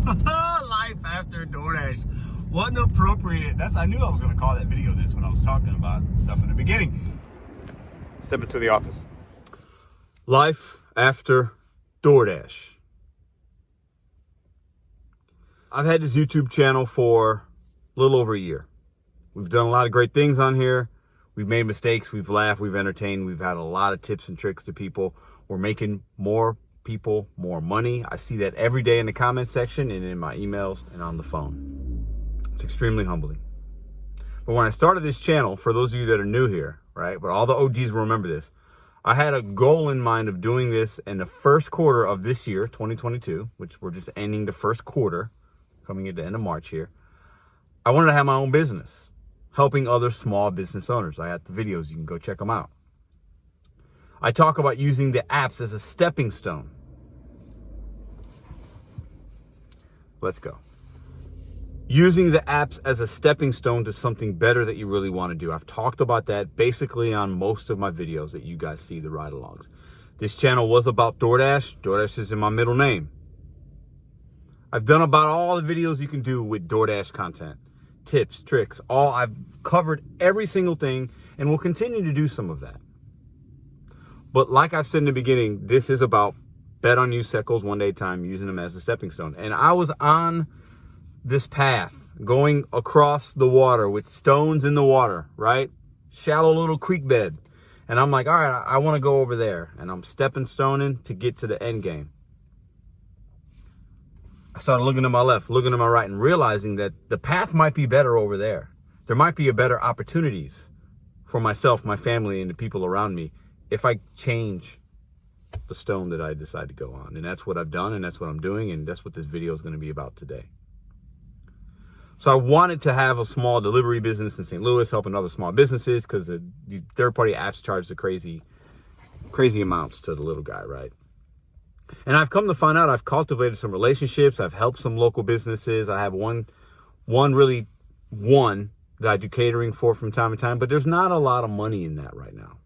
Life after DoorDash. Wasn't appropriate. I knew I was going to call that video this when I was talking about stuff in the beginning. Step into the office. Life after DoorDash. I've had this YouTube channel for a little over a year. We've done a lot of great things on here. We've made mistakes. We've laughed. We've entertained. We've had a lot of tips and tricks to people. We're making more people more money. I see that every day in the comment section and in my emails and on the phone. It's extremely humbling. But when I started this channel, for those of you that are new here, right, but all the OGs will remember this, I had a goal in mind of doing this in the first quarter of this year, 2022, which we're just ending the first quarter, coming at the end of March here. I wanted to have my own business, helping other small business owners. I have the videos. You can go check them out. I talk about using the apps as a stepping stone. Let's go. Using the apps as a stepping stone to something better that you really want to do. I've talked about that basically on most of my videos that you guys see, the ride-alongs. This channel was about DoorDash. DoorDash is in my middle name. I've done about all the videos you can do with DoorDash content. Tips, tricks, I've covered every single thing and will continue to do some of that. But like I've said in the beginning, this is about bet on you set goals one day at a time, using them as a stepping stone. And I was on this path going across the water with stones in the water, right? Shallow little creek bed. And I'm like, all right, I want to go over there. And I'm stepping stoning to get to the end game. I started looking to my left, looking to my right, and realizing that the path might be better over there. There might be better opportunities for myself, my family, and the people around me if I change the stone that I decide to go on. And that's what I've done, and that's what I'm doing, and that's what this video is going to be about today. So I wanted to have a small delivery business in St. Louis, helping other small businesses, because the third-party apps charge the crazy amounts to the little guy, right? And I've come to find out I've cultivated some relationships. I've helped some local businesses. I have one that I do catering for from time to time, but there's not a lot of money in that right now.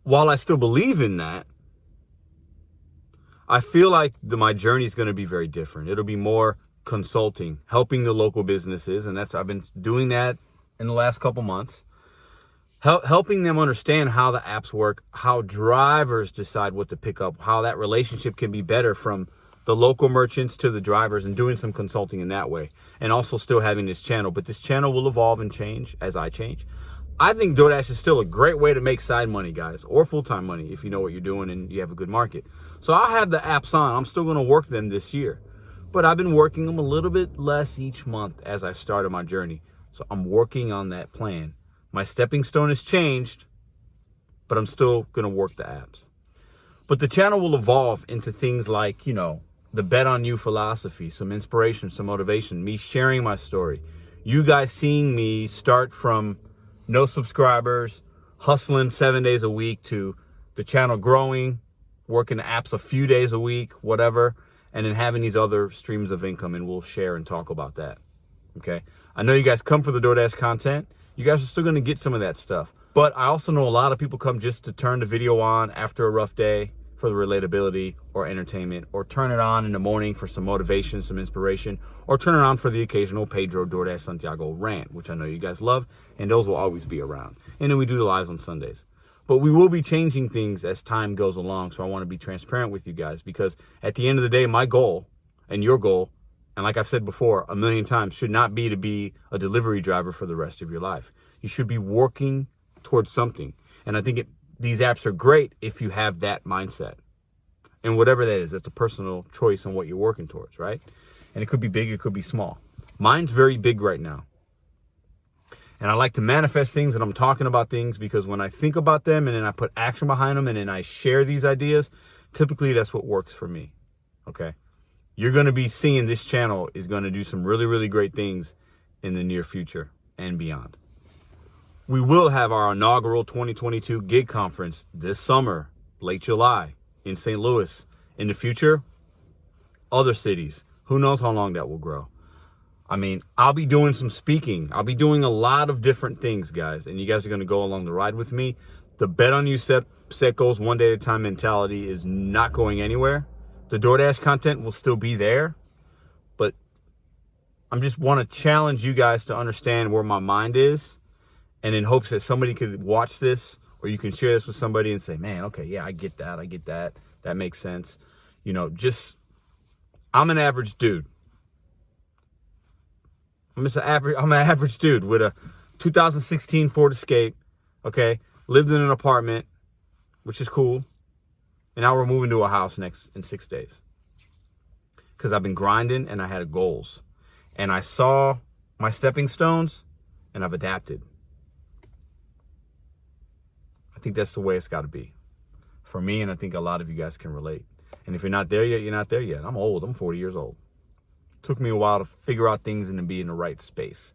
While I still believe in that, I feel like my journey is going to be very different. It'll be more consulting, helping the local businesses, and I've been doing that in the last couple months. Helping them understand how the apps work, how drivers decide what to pick up, how that relationship can be better from the local merchants to the drivers, and doing some consulting in that way. And also still having this channel, but this channel will evolve and change as I change. I think DoorDash is still a great way to make side money, guys, or full-time money if you know what you're doing and you have a good market. So I'll have the apps on. I'm still going to work them this year, but I've been working them a little bit less each month as I started my journey. So I'm working on that plan. My stepping stone has changed, but I'm still going to work the apps. But the channel will evolve into things like, the bet on you philosophy, some inspiration, some motivation, me sharing my story. You guys seeing me start from no subscribers, hustling 7 days a week, to the channel growing, working the apps a few days a week, whatever, and then having these other streams of income, and we'll share and talk about that. Okay? I know you guys come for the DoorDash content. You guys are still going to get some of that stuff. But I also know a lot of people come just to turn the video on after a rough day for the relatability or entertainment, or turn it on in the morning for some motivation, some inspiration, or turn it on for the occasional Pedro, DoorDash, Santiago rant, which I know you guys love, and those will always be around. And then we do the lives on Sundays. But we will be changing things as time goes along, so I want to be transparent with you guys, because at the end of the day, my goal and your goal, and like I've said before a million times, should not be to be a delivery driver for the rest of your life. You should be working towards something. And I think these apps are great if you have that mindset. And whatever that is, that's a personal choice on what you're working towards, right? And it could be big, it could be small. Mine's very big right now. And I like to manifest things, and I'm talking about things because when I think about them and then I put action behind them and then I share these ideas, typically that's what works for me, okay? You're going to be seeing this channel is going to do some really, really great things in the near future and beyond. We will have our inaugural 2022 gig conference this summer, late July, in St. Louis. In the future, other cities. Who knows how long that will grow. I mean, I'll be doing some speaking. I'll be doing a lot of different things, guys. And you guys are going to go along the ride with me. The bet on you set goals one day at a time mentality is not going anywhere. The DoorDash content will still be there, but I'm just want to challenge you guys to understand where my mind is, and in hopes that somebody could watch this, or you can share this with somebody and say, man, okay, yeah, I get that. That makes sense. You know, I'm an average dude. I'm an average dude with a 2016 Ford Escape, okay? Lived in an apartment, which is cool. And now we're moving to a house in 6 days. Because I've been grinding and I had goals. And I saw my stepping stones and I've adapted. I think that's the way it's got to be for me, and I think a lot of you guys can relate. And if you're not there yet, you're not there yet. I'm old. I'm 40 years old. It took me a while to figure out things and to be in the right space.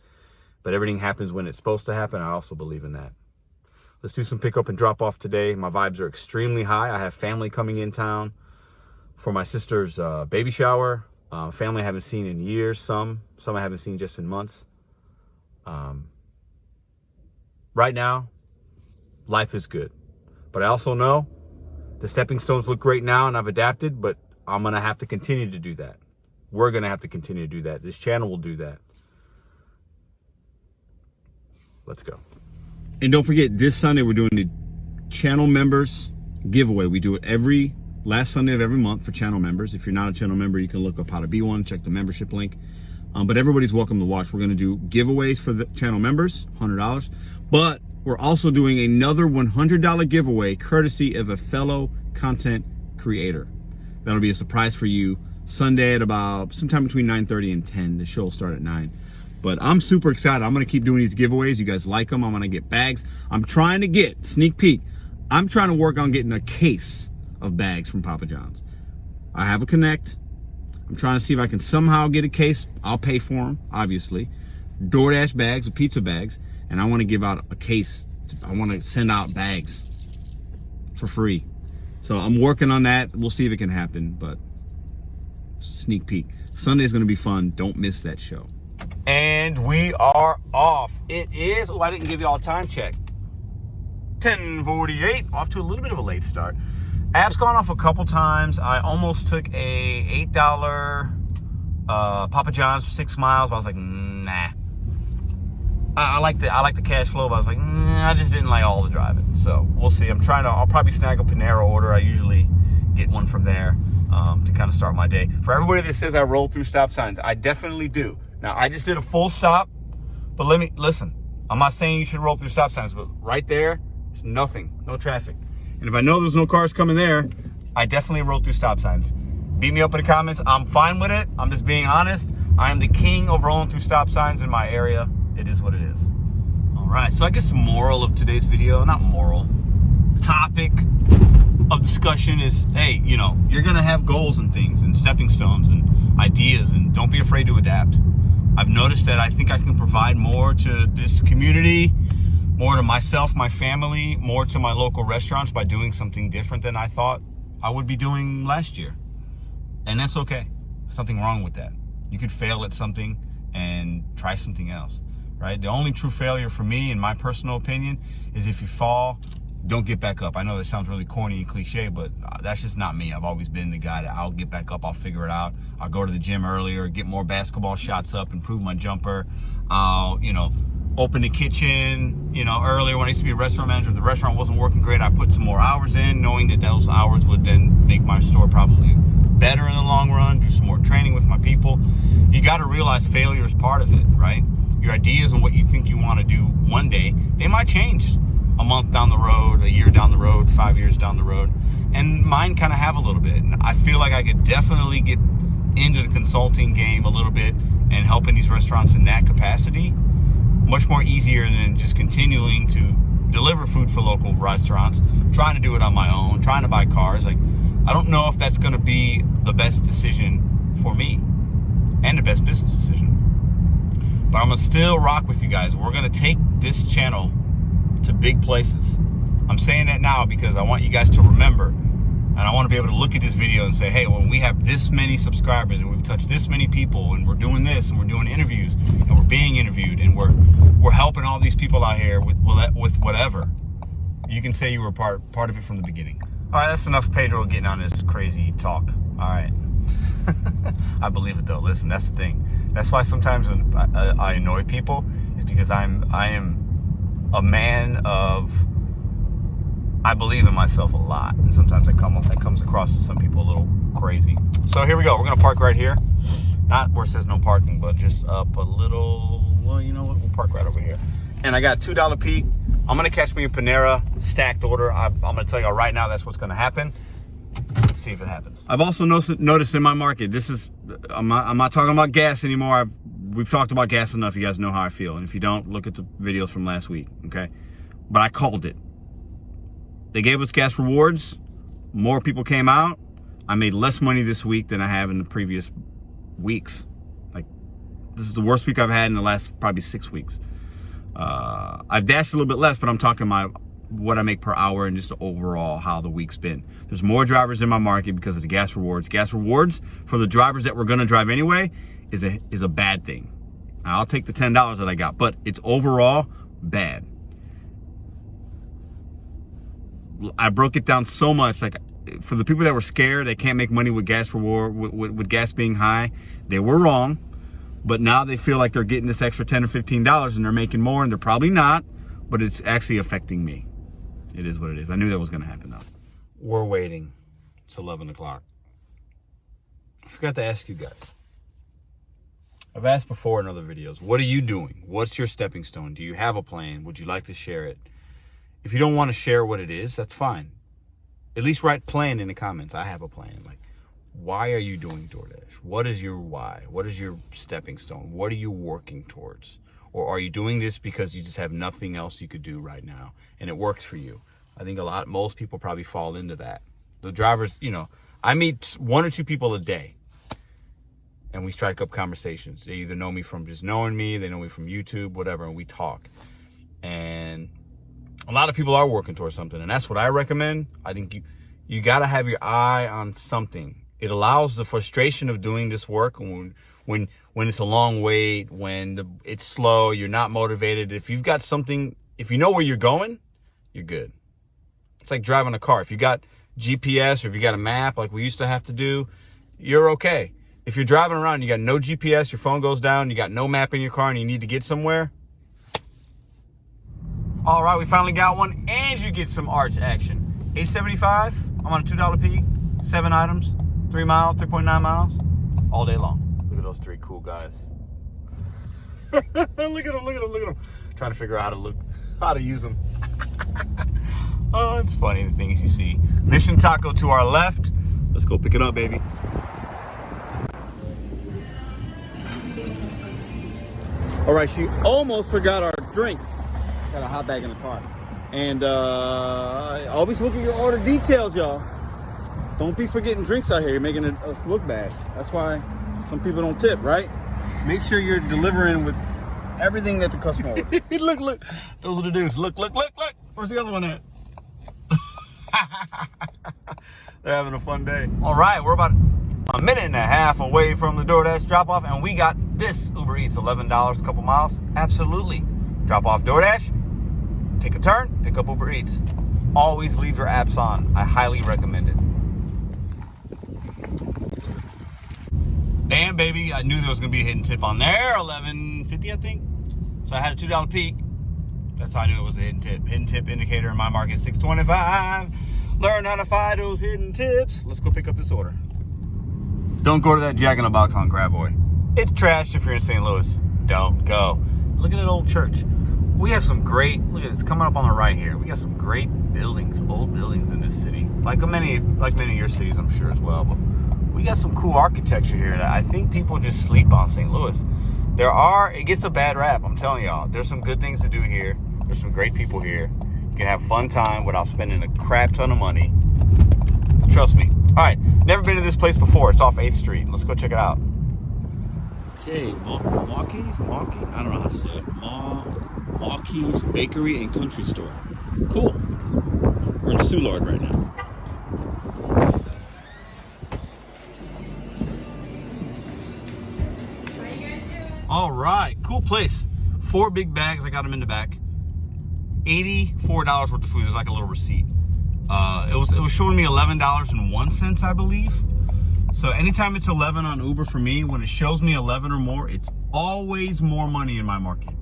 But everything happens when it's supposed to happen. I also believe in that. Let's do some pick up and drop off today. My vibes are extremely high. I have family coming in town for my sister's baby shower. Family I haven't seen in years. Some I haven't seen just in months. Right now, life is good. But I also know the stepping stones look great now and I've adapted, but I'm going to have to continue to do that. We're going to have to continue to do that. This channel will do that. Let's go. And don't forget, this Sunday we're doing the channel members giveaway. We do it every last Sunday of every month for channel members. If you're not a channel member, you can look up how to be one, check the membership link. But everybody's welcome to watch. We're going to do giveaways for the channel members, $100. But we're also doing another $100 giveaway courtesy of a fellow content creator. That'll be a surprise for you Sunday at about sometime between 9:30 and 10. The show will start at 9. But I'm super excited. I'm going to keep doing these giveaways. You guys like them. I'm going to get bags. I'm trying to get, sneak peek, I'm trying to work on getting a case of bags from Papa John's. I have a connect. I'm trying to see if I can somehow get a case. I'll pay for them, obviously. DoorDash bags or pizza bags. And I want to give out a case. I want to send out bags for free. So I'm working on that. We'll see if it can happen, but sneak peek. Sunday's going to be fun. Don't miss that show. And we are off. It is, I didn't give you all a time check. 10:48, off to a little bit of a late start. App's gone off a couple times. I almost took a $8 Papa John's for 6 miles. But I was like, nah. I like the cash flow, but I was like, I just didn't like all the driving. So we'll see. I'll probably snag a Panera order. I usually get one from there to kind of start my day. For everybody that says I roll through stop signs, I definitely do. Now, I just did a full stop, but listen, I'm not saying you should roll through stop signs, but right there, there's nothing, no traffic. And if I know there's no cars coming there, I definitely roll through stop signs. Beat me up in the comments. I'm fine with it. I'm just being honest. I am the king of rolling through stop signs in my area. It is what it is. All right, so I guess the moral of today's video, not moral, topic of discussion is, hey, you know, you're gonna have goals and things and stepping stones and ideas, and don't be afraid to adapt. I've noticed that I think I can provide more to this community, more to myself, my family, more to my local restaurants by doing something different than I thought I would be doing last year. And that's okay. There's nothing wrong with that. You could fail at something and try something else, right? The only true failure for me, in my personal opinion, is if you fall, don't get back up. I know that sounds really corny and cliche, but that's just not me. I've always been the guy that I'll get back up, I'll figure it out. I'll go to the gym earlier, get more basketball shots up, improve my jumper. I'll, open the kitchen, earlier when I used to be a restaurant manager. If the restaurant wasn't working great, I put some more hours in, knowing that those hours would then make my store probably better in the long run, do some more training with my people. You got to realize failure is part of it, right? Your ideas and what you think you want to do one day, they might change a month down the road, a year down the road, 5 years down the road. And mine kind of have a little bit. And I feel like I could definitely get into the consulting game a little bit and helping these restaurants in that capacity. Much more easier than just continuing to deliver food for local restaurants, trying to do it on my own, trying to buy cars. Like, I don't know if that's going to be the best decision for me and the best business decision. But I'm going to still rock with you guys. We're going to take this channel to big places. I'm saying that now because I want you guys to remember, and I want to be able to look at this video and say, hey, when we have this many subscribers and we've touched this many people and we're doing this and we're doing interviews and we're being interviewed and we're helping all these people out here with whatever, you can say you were part of it from the beginning. All right, that's enough Pedro getting on this crazy talk. All right. I believe it though. Listen, that's the thing. That's why sometimes I annoy people, is because I am a man of, I believe in myself a lot, and sometimes that comes across to some people a little crazy. So here we go. We're gonna park right here, not where it says no parking, but just up a little. Well, you know what? We'll park right over here. And I got $2 peak. I'm gonna catch me a Panera stacked order. I'm gonna tell you right now that's what's gonna happen. Let's see if it happens. I've also noticed in my market, this is, I'm not talking about gas anymore. We've talked about gas enough. You guys know how I feel. And if you don't, look at the videos from last week, okay? But I called it. They gave us gas rewards. More people came out. I made less money this week than I have in the previous weeks. Like, this is the worst week I've had in the last probably 6 weeks. I've dashed a little bit less, but I'm talking about what I make per hour and just overall how the week's been. There's more drivers in my market because of the gas rewards. Gas rewards for the drivers that were gonna drive anyway is a bad thing. Now, I'll take the $10 that I got, but it's overall bad. I broke it down so much, like for the people that were scared, they can't make money with gas reward, with gas being high, they were wrong. But now they feel like they're getting this extra $10 or $15 and they're making more, and they're probably not, but it's actually affecting me. It is what it is. I knew that was gonna happen though. We're waiting. It's 11 o'clock. I forgot to ask you guys. I've asked before in other videos, what are you doing? What's your stepping stone? Do you have a plan? Would you like to share it? If you don't want to share what it is, that's fine. At least write plan in the comments. I have a plan. Like, why are you doing DoorDash? What is your why? What is your stepping stone? What are you working towards? Or are you doing this because you just have nothing else you could do right now and it works for you? I think most people probably fall into that. The drivers, you know, I meet 1 or 2 people a day and we strike up conversations. They either know me from just knowing me, they know me from YouTube, whatever, and we talk. And a lot of people are working towards something, and that's what I recommend. I think you got to have your eye on something. It allows the frustration of doing this work when it's a long wait, when it's slow, you're not motivated. If you've got something, if you know where you're going, you're good. It's like driving a car. If you got GPS or if you got a map like we used to have to do, you're okay. If you're driving around, you got no GPS, your phone goes down, you got no map in your car, and you need to get somewhere. All right, we finally got one, and you get some arch action. $8.75. I'm on a $2 peak, 7 items, 3 miles, 3.9 miles, all day long. Look at those 3 cool guys. Look at them, look at them. Trying to figure out how to use them. Oh, it's funny, the things you see. Mission Taco to our left. Let's go pick it up, baby. All right, she almost forgot our drinks. Got a hot bag in the car. And always look at your order details, y'all. Don't be forgetting drinks out here. You're making us look bad. That's why some people don't tip, right? Make sure you're delivering with everything that the customer orders. Look. Those are the dudes. Look. Where's the other one at? They're having a fun day. All right, we're about a minute and a half away from the DoorDash drop-off, and we got this Uber Eats, $11, a couple miles. Absolutely. Drop off DoorDash, take a turn, pick up Uber Eats. Always leave your apps on. I highly recommend it. Damn, baby, I knew there was gonna be a hidden tip on there. $11.50, I think. So I had a $2 peak. That's how I knew it was a hidden tip. Hidden tip indicator in my market, 625. Learn how to find those hidden tips. Let's go pick up this order. Don't go to that Jack in the Box on Gravois. It's trash if you're in St. Louis. Don't go. Look at that old church. We have some great, look at it, it's coming up on the right here. We got some great buildings, old buildings in this city. Like many of your cities, I'm sure as well. But we got some cool architecture here that I think people just sleep on St. Louis. It gets a bad rap, I'm telling y'all. There's some good things to do here. There's some great people here. You can have fun time without spending a crap ton of money. Trust me. All right, never been to this place before. It's off 8th Street. Let's go check it out. Okay, Mawkey's? I don't know how to say it. Mawkey's Bakery and Country Store. Cool. We're in Soulard right now. All right, cool place. 4 big bags. I got them in the back. $84 worth of food. There's like a little receipt. It was showing me $11.01, I believe. So anytime it's 11 on Uber for me, when it shows me 11 or more, it's always more money in my market.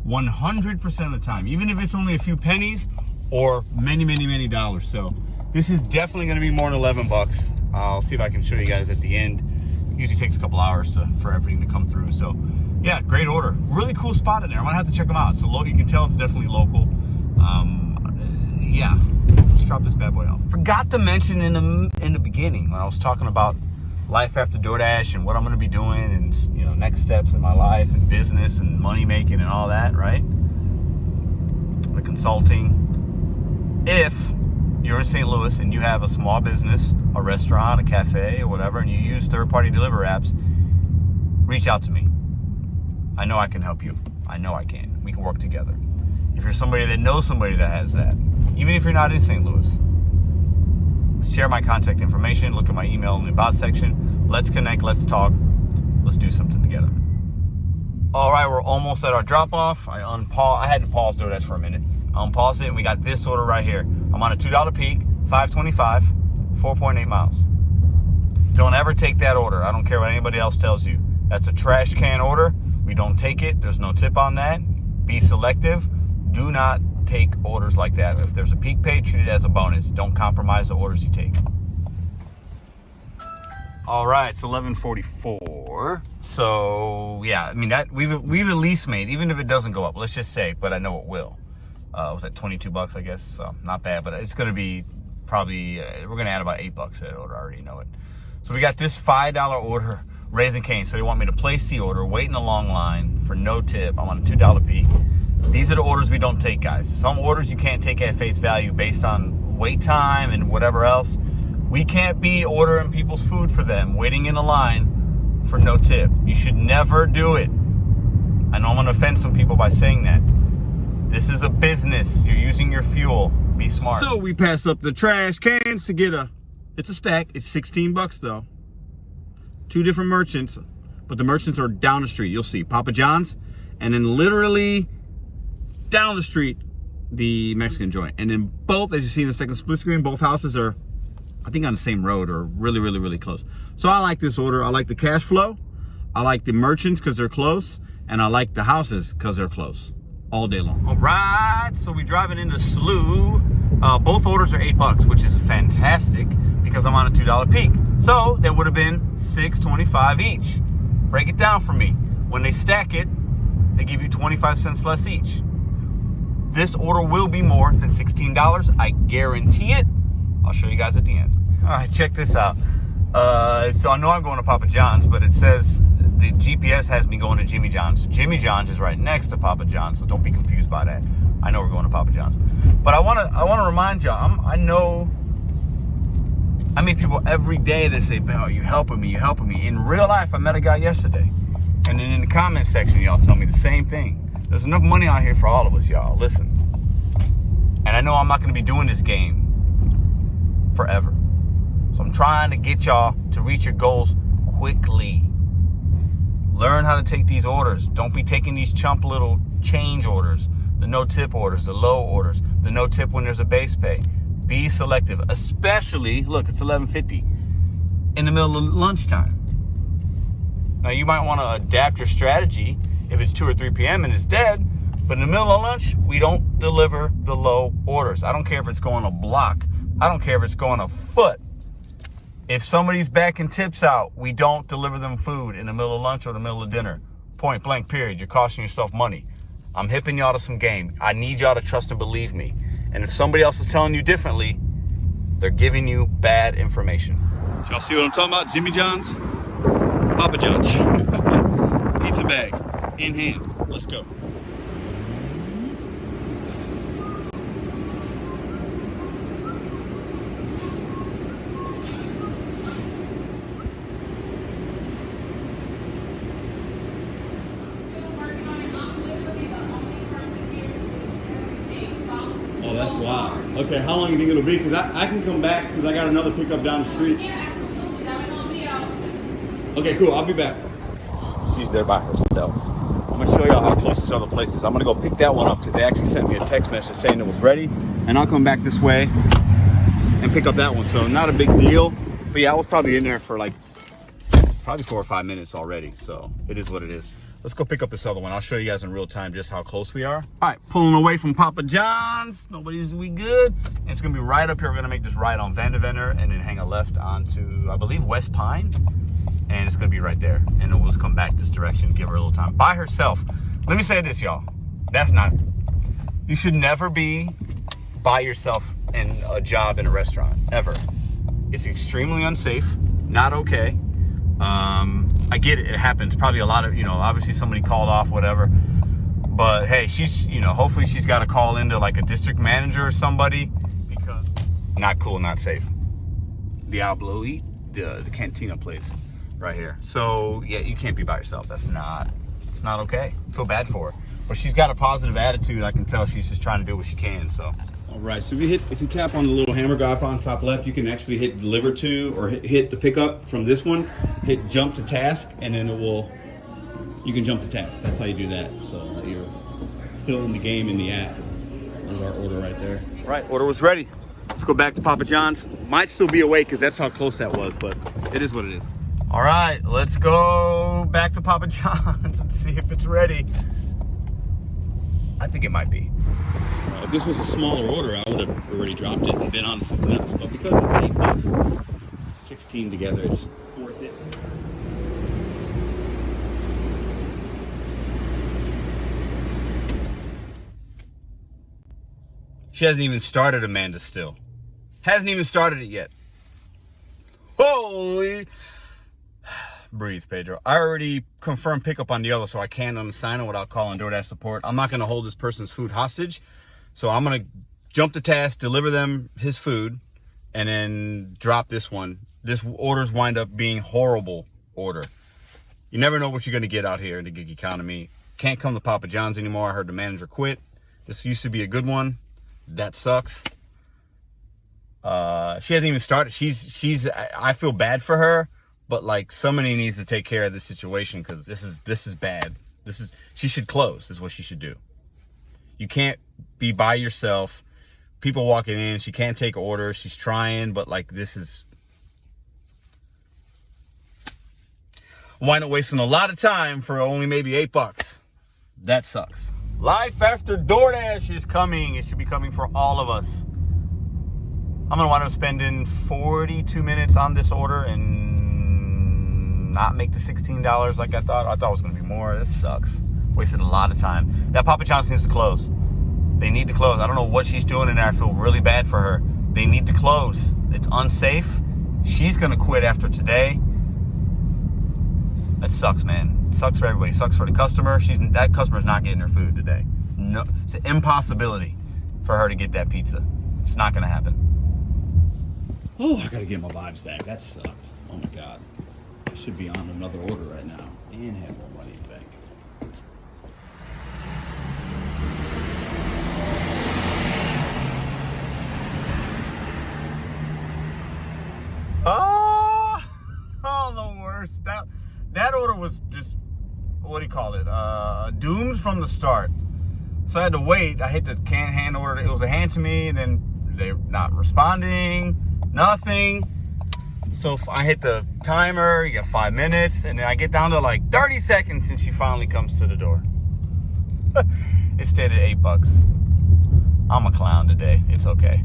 100% of the time, even if it's only a few pennies or many dollars. So this is definitely going to be more than 11 bucks. I'll see if I can show you guys at the end. It usually takes a couple hours for everything to come through. So yeah, great order. Really cool spot in there. I'm gonna have to check them out. So you can tell it's definitely local. Yeah, let's drop this bad boy out. Forgot to mention in the beginning when I was talking about life after DoorDash and what I'm going to be doing and, you know, next steps in my life and business and money making and all that, right? The consulting. If you're in St. Louis and you have a small business, a restaurant, a cafe, or whatever, and you use third-party delivery apps, reach out to me. I know I can help you. I know I can. We can work together. If you're somebody that knows somebody that has that, even if you're not in St. Louis, share my contact information, look at my email in the about section. Let's connect, let's talk, let's do something together. All right, we're almost at our drop-off. I had to pause DoorDash for a minute. I unpaused it, and we got this order right here. I'm on a $2 peak, $5.25, 4.8 miles. Don't ever take that order. I don't care what anybody else tells you. That's a trash can order. We don't take it. There's no tip on that. Be selective. Do not take orders like that. If there's a peak pay, treat it as a bonus. Don't compromise the orders you take. All right, it's 11:44. So yeah, I mean that we've at least made, even if it doesn't go up, let's just say, but I know it will. Was that 22 bucks, I guess? So not bad, but it's going to be probably we're going to add about $8 to that order. I already know it. So we got this $5 order, Raising Cane's. So they want me to place the order, wait in a long line for no tip. I'm on a $2 peak. These are the orders we don't take, guys. Some orders you can't take at face value based on wait time and whatever else. We can't be ordering people's food for them, waiting in a line for no tip. You should never do it. I know I'm going to offend some people by saying that. This is a business. You're using your fuel. Be smart. So we pass up the trash cans to get it's a stack. It's 16 bucks though. 2 different merchants, but the merchants are down the street. You'll see Papa John's, and then literally down the street, the Mexican joint. And then both, as you see in the second split screen, both houses are, I think, on the same road or really close. So I like this order. I like the cash flow. I like the merchants because they're close. And I like the houses because they're close all day long. All right, so we're driving into SLU. Both orders are $8, which is fantastic because I'm on a $2 peak. So that would have been $6.25 each. Break it down for me. When they stack it, they give you 25 cents less each. This order will be more than $16. I guarantee it. I'll show you guys at the end. All right, check this out. So I know I'm going to Papa John's, but it says the GPS has me going to Jimmy John's. Jimmy John's is right next to Papa John's, so don't be confused by that. I know we're going to Papa John's. But I want to remind y'all, I know I meet people every day that say, "Bell, you helping me, you helping me." In real life, I met a guy yesterday. And then in the comment section, y'all tell me the same thing. There's enough money out here for all of us, y'all. Listen. And I know I'm not going to be doing this game forever. So I'm trying to get y'all to reach your goals quickly. Learn how to take these orders. Don't be taking these chump little change orders, the no tip orders, the low orders, the no tip when there's a base pay. Be selective, especially, look, it's 11:50 in the middle of lunchtime. Now you might want to adapt your strategy if it's 2 or 3 p.m. and it's dead, but in the middle of lunch, we don't deliver the low orders. I don't care if it's going a block. I don't care if it's going a foot. If somebody's backing tips out, we don't deliver them food in the middle of lunch or the middle of dinner. Point blank, period. You're costing yourself money. I'm hipping y'all to some game. I need y'all to trust and believe me. And if somebody else is telling you differently, they're giving you bad information. Y'all see what I'm talking about? Jimmy John's, Papa John's. Pizza bag in hand. Let's go. Oh, that's wild. Okay, how long do you think it'll be? Because I can come back because I got another pickup down the street. Yeah, absolutely. That would help me out. Okay, cool. I'll be back. She's there by herself. I'm going to show y'all how close this other place is. I'm going to go pick that one up because they actually sent me a text message saying it was ready. And I'll come back this way and pick up that one. So not a big deal. But yeah, I was probably in there for like probably 4 or 5 minutes already. So it is what it is. Let's go pick up this other one. I'll show you guys in real time just how close we are. All right, pulling away from Papa John's. We good. And it's gonna be right up here. We're gonna make this right on Vandeventer and then hang a left onto, I believe, West Pine. And it's gonna be right there. And then we'll just come back this direction, give her a little time. By herself. Let me say this, y'all. You should never be by yourself in a job in a restaurant, ever. It's extremely unsafe, not okay. I get it, it happens. Probably a lot of, obviously somebody called off, whatever. But hey, she's, hopefully she's got to call into like a district manager or somebody, because not cool, not safe. Diablo, the cantina place right here. So yeah, you can't be by yourself. It's not okay. I feel bad for her. But she's got a positive attitude. I can tell she's just trying to do what she can, so. All right, so if you tap on the little hammer guy up on top left, you can actually hit deliver to, or hit the pickup from this one, hit jump to task, and then you can jump to task. That's how you do that. So you're still in the game in the app. There's our order right there. All right, order was ready. Let's go back to Papa John's. Might still be awake because that's how close that was, but it is what it is. All right, let's go back to Papa John's and see if it's ready. I think it might be. If this was a smaller order, I would have already dropped it and been on to something else. But because it's $8, 16 together, it's worth it. She hasn't even started, Amanda, still. Hasn't even started it yet. Holy... Breathe, Pedro. I already confirmed pickup on the other, so I can't unassign it without calling DoorDash support. I'm not going to hold this person's food hostage. So I'm going to jump the task, deliver them his food, and then drop this one. This orders wind up being horrible order. You never know what you're going to get out here in the gig economy. Can't come to Papa John's anymore. I heard the manager quit. This used to be a good one. That sucks. She hasn't even started. I feel bad for her. But like, somebody needs to take care of this situation, because this is bad. She should close, is what she should do. You can't be by yourself. People walking in, she can't take orders. She's trying, but like, this is... wind up wasting a lot of time for only maybe $8. That sucks. Life after DoorDash is coming. It should be coming for all of us. I'm gonna wind up spending 42 minutes on this order and not make the $16 like I thought. I thought it was gonna be more. This sucks. Wasted a lot of time. That Papa John's needs to close. They need to close. I don't know what she's doing in there. I feel really bad for her. They need to close. It's unsafe. She's gonna quit after today. That sucks, man. It sucks for everybody. It sucks for the customer. That customer's not getting her food today. No, it's an impossibility for her to get that pizza. It's not gonna happen. Oh, I gotta get my vibes back. That sucked. Oh my God. I should be on another order right now and have more money in the bank. Oh, the worst. That order was just, what do you call it? Doomed from the start. So I had to wait. I hit the hand order. It was a hand to me, and then they're not responding. Nothing. So I hit the timer, you got 5 minutes, and then I get down to like 30 seconds and she finally comes to the door. It stayed at $8. I'm a clown today. It's okay.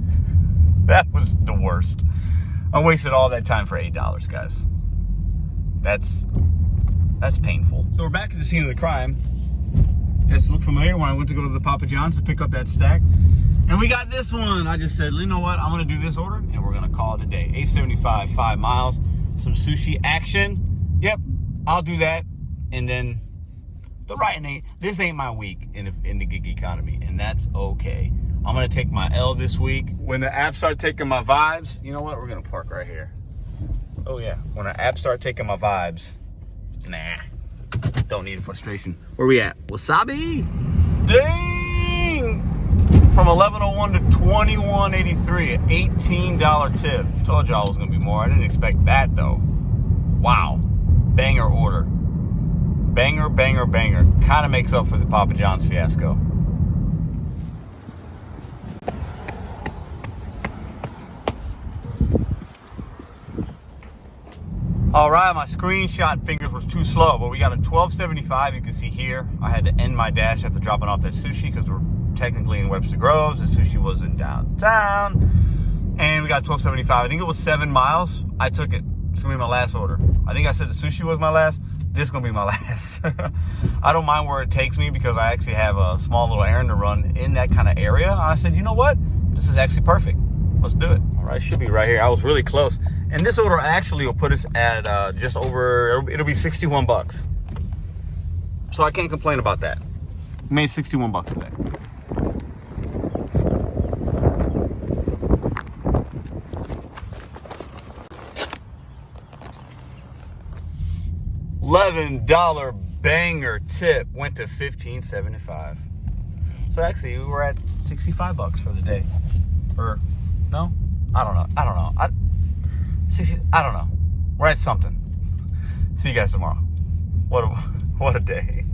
That was the worst. I wasted all that time for $8, guys. That's painful. So we're back at the scene of the crime. Does it look familiar when I went to go to the Papa John's to pick up that stack? And we got this one. I just said, you know what? I'm going to do this order, and we're going to call it a day. 875, 5 miles, some sushi action. Yep, I'll do that. And then this ain't my week in the gig economy, and that's okay. I'm going to take my L this week. When the apps start taking my vibes, you know what? We're going to park right here. Oh, yeah. When the apps start taking my vibes, nah. Don't need frustration. Where we at? Wasabi? Dang! From 11:01 to 21:83, an $18 tip. Told y'all it was gonna be more. I didn't expect that though. Wow. Banger order. Banger, banger, banger. Kind of makes up for the Papa John's fiasco. All right, my screenshot fingers was too slow, but we got a $12.75. You can see here, I had to end my dash after dropping off that sushi because we're technically in Webster Groves. The sushi was in downtown, and we got $12.75. I think it was 7 miles. I took it. It's gonna be my last order. I think I said the sushi was my last. This is gonna be my last. I don't mind where it takes me because I actually have a small little errand to run in that kind of area. I said, you know what? This is actually perfect. Let's do it. All right, should be right here. I was really close. And this order actually will put us at just over, it'll be 61 bucks. So I can't complain about that. Made 61 bucks today. $11 banger tip went to $15.75. So actually we were at 65 bucks for the day. Or no? I don't know. I don't know. We're at something. See you guys tomorrow. What a day.